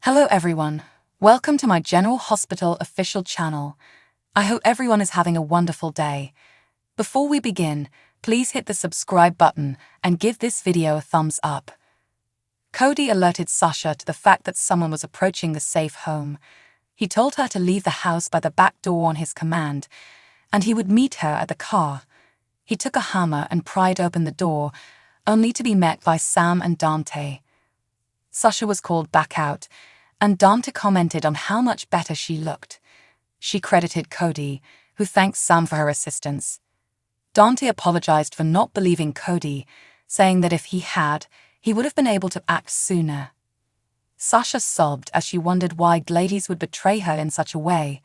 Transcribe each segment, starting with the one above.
Hello everyone, welcome to my General Hospital official channel. I hope everyone is having a wonderful day. Before we begin, please hit the subscribe button and give this video a thumbs up. Cody alerted Sasha to the fact that someone was approaching the safe home. He told her to leave the house by the back door on his command, and he would meet her at the car. He took a hammer and pried open the door, only to be met by Sam and Dante. Sasha was called back out, and Dante commented on how much better she looked. She credited Cody, who thanked Sam for her assistance. Dante apologized for not believing Cody, saying that if he had, he would have been able to act sooner. Sasha sobbed as she wondered why Gladys would betray her in such a way.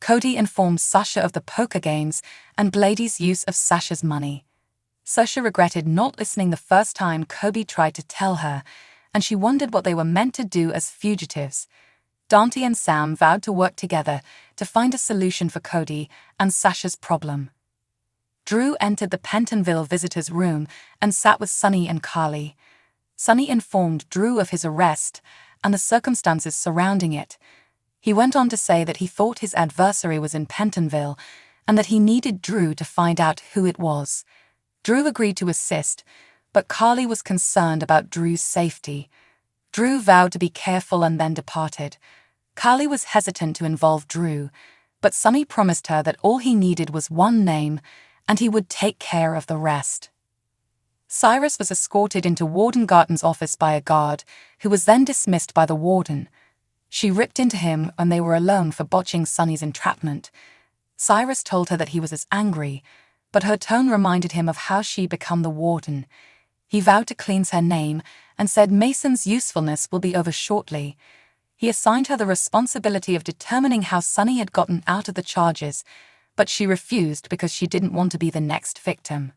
Cody informed Sasha of the poker games and Gladys' use of Sasha's money. Sasha regretted not listening the first time Cody tried to tell her, and she wondered what they were meant to do as fugitives. Dante and Sam vowed to work together to find a solution for Cody and Sasha's problem. Drew entered the Pentonville visitors' room and sat with Sonny and Carly. Sonny informed Drew of his arrest and the circumstances surrounding it. He went on to say that he thought his adversary was in Pentonville and that he needed Drew to find out who it was. Drew agreed to assist, but Carly was concerned about Drew's safety. Drew vowed to be careful and then departed. Carly was hesitant to involve Drew, but Sonny promised her that all he needed was one name, and he would take care of the rest. Cyrus was escorted into Warden Garton's office by a guard, who was then dismissed by the warden. She ripped into him when they were alone for botching Sonny's entrapment. Cyrus told her that he was as angry, but her tone reminded him of how she became the warden. He vowed to cleanse her name and said Mason's usefulness will be over shortly. He assigned her the responsibility of determining how Sonny had gotten out of the charges, but she refused because she didn't want to be the next victim.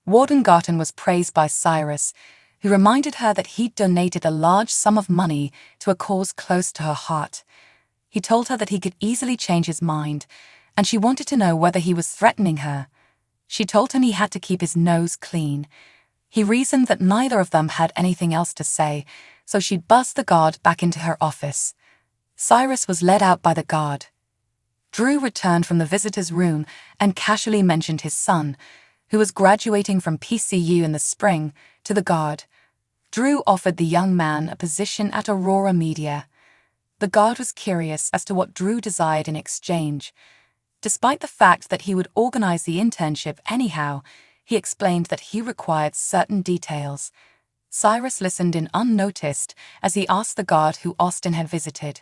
Warden Garton was praised by Cyrus, who reminded her that he'd donated a large sum of money to a cause close to her heart. He told her that he could easily change his mind, and she wanted to know whether he was threatening her. She told him he had to keep his nose clean. He reasoned that neither of them had anything else to say, so she'd buzzed the guard back into her office. Cyrus was led out by the guard. Drew returned from the visitor's room and casually mentioned his son, who was graduating from PCU in the spring, to the guard. Drew offered the young man a position at Aurora Media. The guard was curious as to what Drew desired in exchange. Despite the fact that he would organize the internship anyhow, he explained that he required certain details. Cyrus listened in unnoticed as he asked the guard who Austin had visited.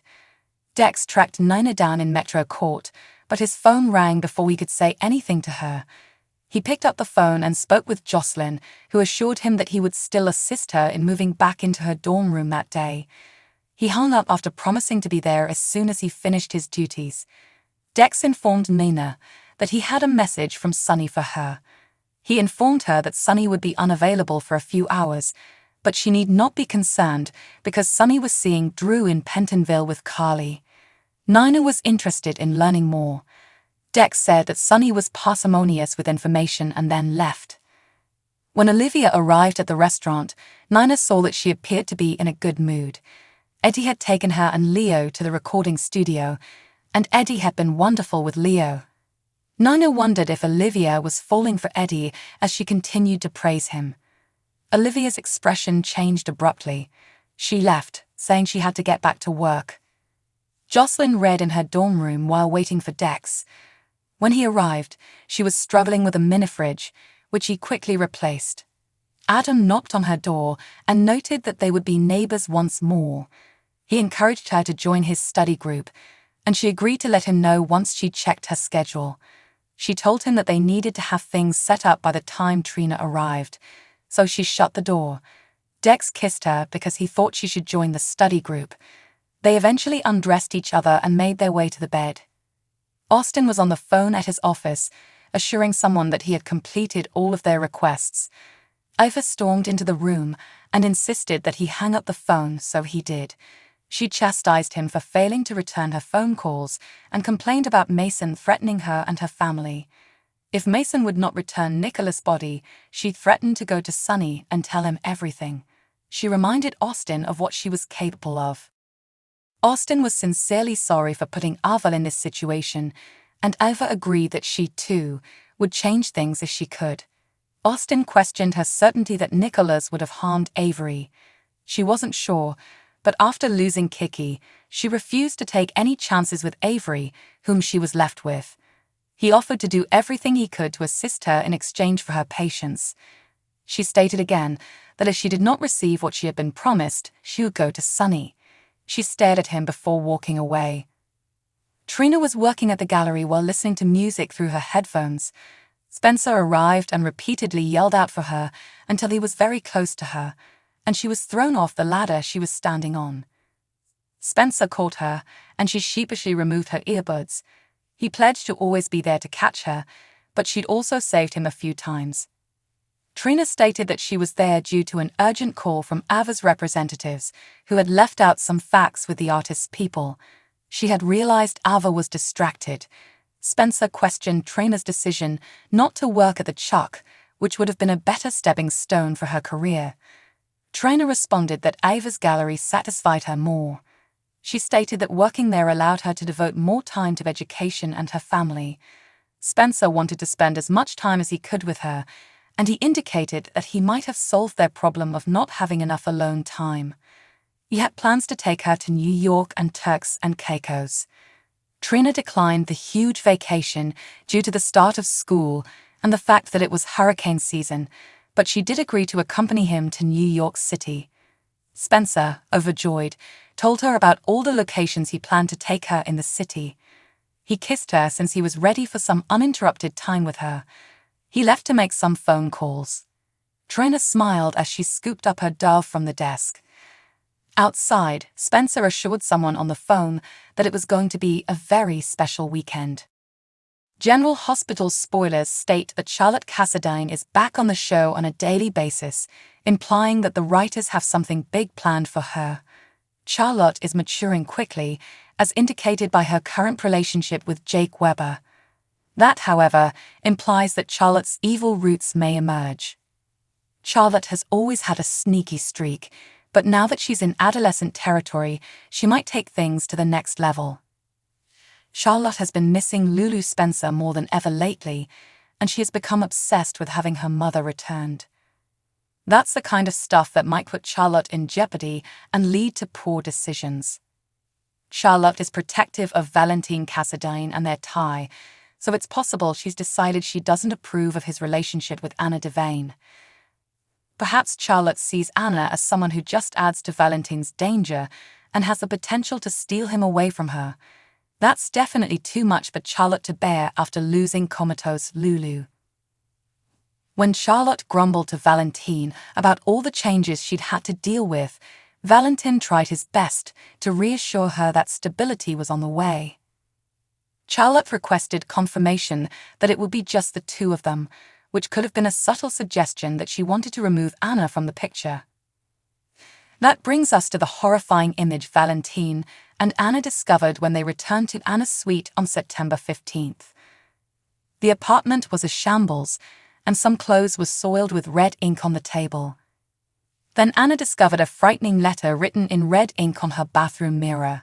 Dex tracked Nina down in Metro Court, but his phone rang before he could say anything to her. He picked up the phone and spoke with Jocelyn, who assured him that he would still assist her in moving back into her dorm room that day. He hung up after promising to be there as soon as he finished his duties. Dex informed Nina that he had a message from Sonny for her. He informed her that Sonny would be unavailable for a few hours, but she need not be concerned because Sonny was seeing Drew in Pentonville with Carly. Nina was interested in learning more. Dex said that Sonny was parsimonious with information and then left. When Olivia arrived at the restaurant, Nina saw that she appeared to be in a good mood. Eddie had taken her and Leo to the recording studio, and Eddie had been wonderful with Leo. Nina wondered if Olivia was falling for Eddie as she continued to praise him. Olivia's expression changed abruptly. She left, saying she had to get back to work. Jocelyn read in her dorm room while waiting for Dex. When he arrived, she was struggling with a mini-fridge, which he quickly replaced. Adam knocked on her door and noted that they would be neighbors once more. He encouraged her to join his study group, and she agreed to let him know once she checked her schedule. She told him that they needed to have things set up by the time Trina arrived, so she shut the door. Dex kissed her because he thought she should join the study group. They eventually undressed each other and made their way to the bed. Austin was on the phone at his office, assuring someone that he had completed all of their requests. Ivor stormed into the room and insisted that he hang up the phone, so he did. She chastised him for failing to return her phone calls and complained about Mason threatening her and her family. If Mason would not return Nicholas' body, she threatened to go to Sonny and tell him everything. She reminded Austin of what she was capable of. Austin was sincerely sorry for putting Ava in this situation, and Ava agreed that she, too, would change things if she could. Austin questioned her certainty that Nicholas would have harmed Avery. She wasn't sure, but after losing Kiki, she refused to take any chances with Avery, whom she was left with. He offered to do everything he could to assist her in exchange for her patience. She stated again that if she did not receive what she had been promised, she would go to Sonny. She stared at him before walking away. Trina was working at the gallery while listening to music through her headphones. Spencer arrived and repeatedly yelled out for her until he was very close to her, and she was thrown off the ladder she was standing on. Spencer caught her, and she sheepishly removed her earbuds. He pledged to always be there to catch her, but she'd also saved him a few times. Trina stated that she was there due to an urgent call from Ava's representatives, who had left out some facts with the artist's people. She had realized Ava was distracted. Spencer questioned Trina's decision not to work at the Chuck, which would have been a better stepping stone for her career. Trina responded that Ava's gallery satisfied her more. She stated that working there allowed her to devote more time to education and her family. Spencer wanted to spend as much time as he could with her, and he indicated that he might have solved their problem of not having enough alone time. He had plans to take her to New York and Turks and Caicos. Trina declined the huge vacation due to the start of school and the fact that it was hurricane season, but she did agree to accompany him to New York City. Spencer, overjoyed, told her about all the locations he planned to take her in the city. He kissed her since he was ready for some uninterrupted time with her. He left to make some phone calls. Trina smiled as she scooped up her dove from the desk. Outside, Spencer assured someone on the phone that it was going to be a very special weekend. General Hospital spoilers state that Charlotte Cassadine is back on the show on a daily basis, implying that the writers have something big planned for her. Charlotte is maturing quickly, as indicated by her current relationship with Jake Weber. That, however, implies that Charlotte's evil roots may emerge. Charlotte has always had a sneaky streak, but now that she's in adolescent territory, she might take things to the next level. Charlotte has been missing Lulu Spencer more than ever lately, and she has become obsessed with having her mother returned. That's the kind of stuff that might put Charlotte in jeopardy and lead to poor decisions. Charlotte is protective of Valentine Cassadine and their tie, so it's possible she's decided she doesn't approve of his relationship with Anna Devane. Perhaps Charlotte sees Anna as someone who just adds to Valentine's danger and has the potential to steal him away from her. That's definitely too much for Charlotte to bear after losing comatose Lulu. When Charlotte grumbled to Valentine about all the changes she'd had to deal with, Valentine tried his best to reassure her that stability was on the way. Charlotte requested confirmation that it would be just the two of them, which could have been a subtle suggestion that she wanted to remove Anna from the picture. That brings us to the horrifying image Valentine and Anna discovered when they returned to Anna's suite on September 15th. The apartment was a shambles, and some clothes were soiled with red ink on the table. Then Anna discovered a frightening letter written in red ink on her bathroom mirror.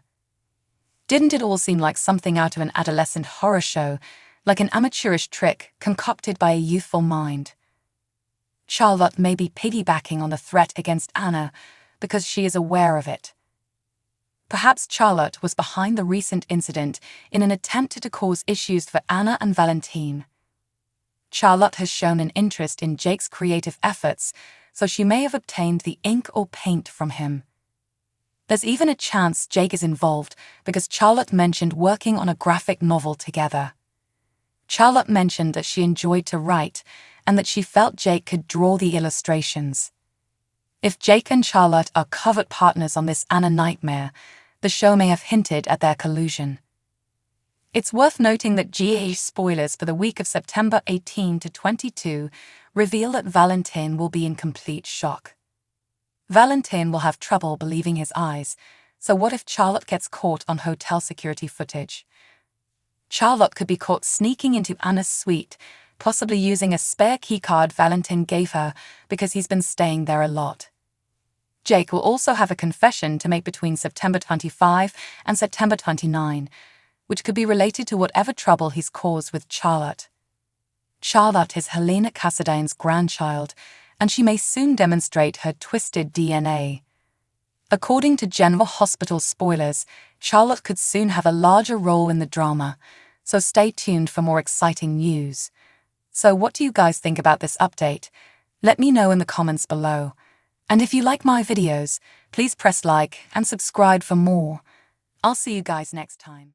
Didn't it all seem like something out of an adolescent horror show, like an amateurish trick concocted by a youthful mind? Charlotte may be piggybacking on the threat against Anna because she is aware of it. Perhaps Charlotte was behind the recent incident in an attempt to cause issues for Anna and Valentine. Charlotte has shown an interest in Jake's creative efforts, so she may have obtained the ink or paint from him. There's even a chance Jake is involved because Charlotte mentioned working on a graphic novel together. Charlotte mentioned that she enjoyed to write and that she felt Jake could draw the illustrations. If Jake and Charlotte are covert partners on this Anna nightmare, the show may have hinted at their collusion. It's worth noting that GH spoilers for the week of September 18 to 22 reveal that Valentine will be in complete shock. Valentine will have trouble believing his eyes, so what if Charlotte gets caught on hotel security footage? Charlotte could be caught sneaking into Anna's suite, possibly using a spare keycard Valentine gave her because he's been staying there a lot. Jake will also have a confession to make between September 25 and September 29, which could be related to whatever trouble he's caused with Charlotte. Charlotte is Helena Cassadaine's grandchild, and she may soon demonstrate her twisted DNA. According to General Hospital spoilers, Charlotte could soon have a larger role in the drama, so stay tuned for more exciting news. So what do you guys think about this update? Let me know in the comments below. And if you like my videos, please press like and subscribe for more. I'll see you guys next time.